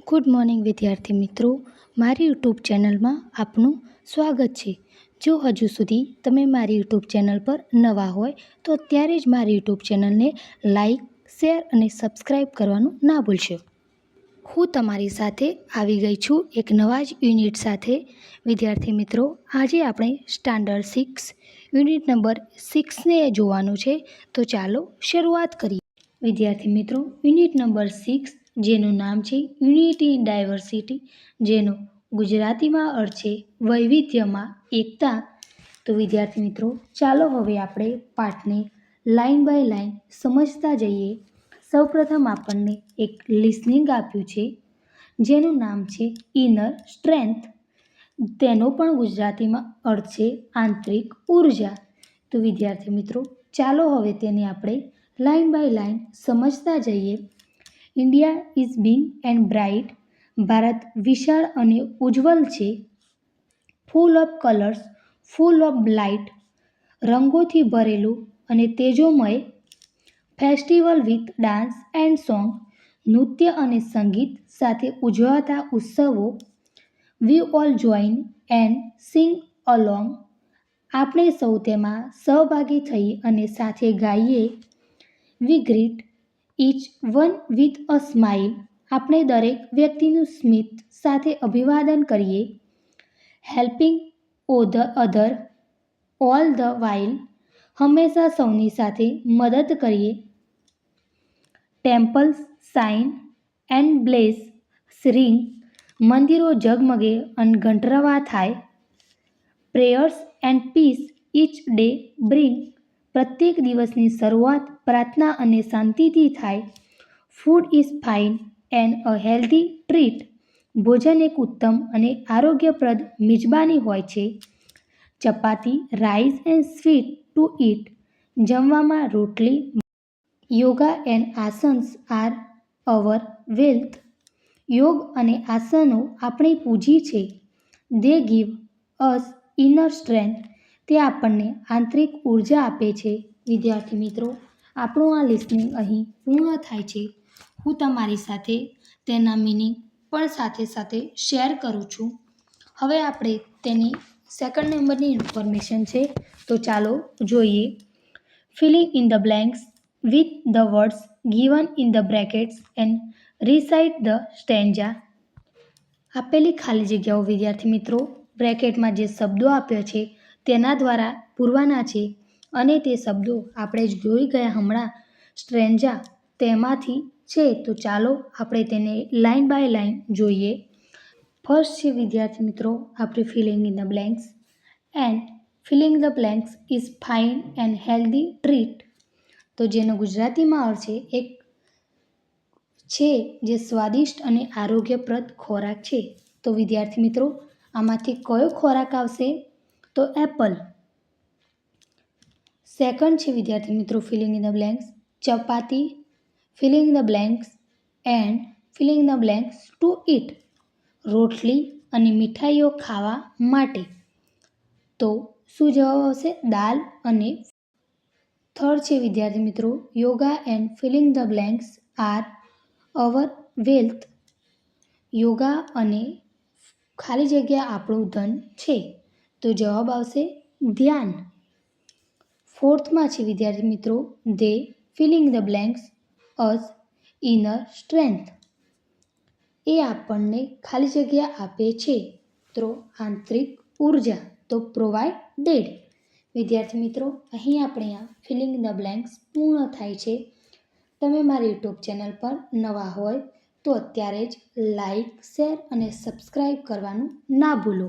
Good morning વિદ્યાર્થી મિત્રો, મારી યુટ્યુબ ચેનલમાં આપનું સ્વાગત છે. જો હજુ સુધી તમે મારી યુટ્યુબ ચેનલ પર નવા હોય તો અત્યારે જ મારી યુટ્યુબ ચેનલને લાઇક, શેર અને સબસ્ક્રાઈબ કરવાનું ના ભૂલશો. હું તમારી સાથે આવી ગઈ છું એક નવા જ યુનિટ સાથે. વિદ્યાર્થી મિત્રો, આજે આપણે સ્ટાન્ડર્ડ 6 યુનિટ નંબર 6ને જોવાનું છે. તો ચાલો શરૂઆત કરીએ. વિદ્યાર્થી મિત્રો, યુનિટ નંબર 6 જેનું નામ છે યુનિટી ઇન ડાયવર્સિટી, જેનો ગુજરાતીમાં અર્થ છે વૈવિધ્યમાં એકતા. તો વિદ્યાર્થી મિત્રો, ચાલો હવે આપણે પાઠને લાઇન બાય લાઇન સમજતા જઈએ. સૌપ્રથમ આપણને એક લિસનિંગ આપ્યું છે જેનું નામ છે ઇનર સ્ટ્રેન્થ. તેનો પણ ગુજરાતીમાં અર્થ છે આંતરિક ઉર્જા. તો વિદ્યાર્થી મિત્રો, ચાલો હવે તેને આપણે લાઇન બાય લાઇન સમજતા જઈએ. India is big and bright. Bharat વિશાળ અને ઉજ્જવલ છે. Full of colours, full of light. રંગોથી ભરેલું અને તેજોમય. Festival with dance and song. નૃત્ય અને સંગીત સાથે ઉજવાતા ઉત્સવો. We all join and sing along. આપણે સૌ તેમાં સહભાગી થઈ અને સાથે ગાઈએ. We greet each one with a smile. આપણે દરેક વ્યક્તિનું સ્મિત સાથે અભિવાદન કરીએ. Helping other all the while. હંમેશા સૌની સાથે મદદ કરીએ. Temples shine and blaze. Ring. મંદિરો ઝગમગે અને ઘંટરવા થાય. Prayers and peace each day bring. પ્રત્યેક દિવસની શરૂઆત પ્રાર્થના અને શાંતિથી થાય. Food is fine and a healthy treat. ભોજન એક ઉત્તમ અને આરોગ્યપ્રદ મિજબાની હોય છે. Chapati, rice and sweet to eat. જમવામાં રોટલી. Yoga and asanas are our wealth. Yoga અને આસનો આપણી પૂંજી છે. They give us inner strength. તે આપણને આંતરિક ઉર્જા આપે છે. વિદ્યાર્થી મિત્રો, આપણું આ લિસનિંગ અહીં પૂર્ણ થાય છે. હું તમારી સાથે તેના મિનિંગ પણ સાથે શેર કરું છું. હવે આપણે તેની સેકન્ડ નંબરની ઇન્ફોર્મેશન છે, તો ચાલો જોઈએ. Feeling in the blanks with the words given in the brackets and recite the stanza. આપેલી ખાલી જગ્યાઓ વિદ્યાર્થી મિત્રો બ્રેકેટમાં જે શબ્દો આપ્યા છે તેના દ્વારા પૂરવાના છે, અને તે શબ્દો આપણે જોઈ ગયા હમણાં સ્ટ્રેન્જા તેમાંથી છે. તો ચાલો આપણે તેને લાઇન બાય લાઇન જોઈએ. ફર્સ્ટ છે વિદ્યાર્થી મિત્રો આપણે feeling in the blanks. And filling the blanks is fine and healthy treat. તો જેનો ગુજરાતીમાં અર્થ છે એક છે જે સ્વાદિષ્ટ અને આરોગ્યપ્રદ ખોરાક છે. તો વિદ્યાર્થી મિત્રો, આમાંથી કયો ખોરાક આવશે? તો એપલ. સેકન્ડ છે વિદ્યાર્થી મિત્રો filling in the blanks chapati. Filling the blanks and filling the blanks to eat. રોટલી અને મીઠાઈઓ ખાવા માટે. તો શું જવાબ આવશે? દાલ અને. થર્ડ છે વિદ્યાર્થી મિત્રો yoga and filling the blanks R our wealth. Yoga અને ખાલી જગ્યા આપણું ધન છે. તો જવાબ આવશે ધ્યાન. ફોર્થમાં છે વિદ્યાર્થી મિત્રો they filling the blanks us inner strength. એ આપણને ખાલી જગ્યા આપે છે. તો આંતરિક ઉર્જા. તો પ્રોવાઇડેડ. વિદ્યાર્થી મિત્રો, અહીં આપણે આ ફિલિંગ ધ બ્લેન્ક્સ પૂર્ણ થાય છે. તમે મારી યુટ્યુબ ચેનલ પર નવા હોય તો અત્યારે જ લાઇક, શેર અને સબસ્ક્રાઈબ કરવાનું ના ભૂલો.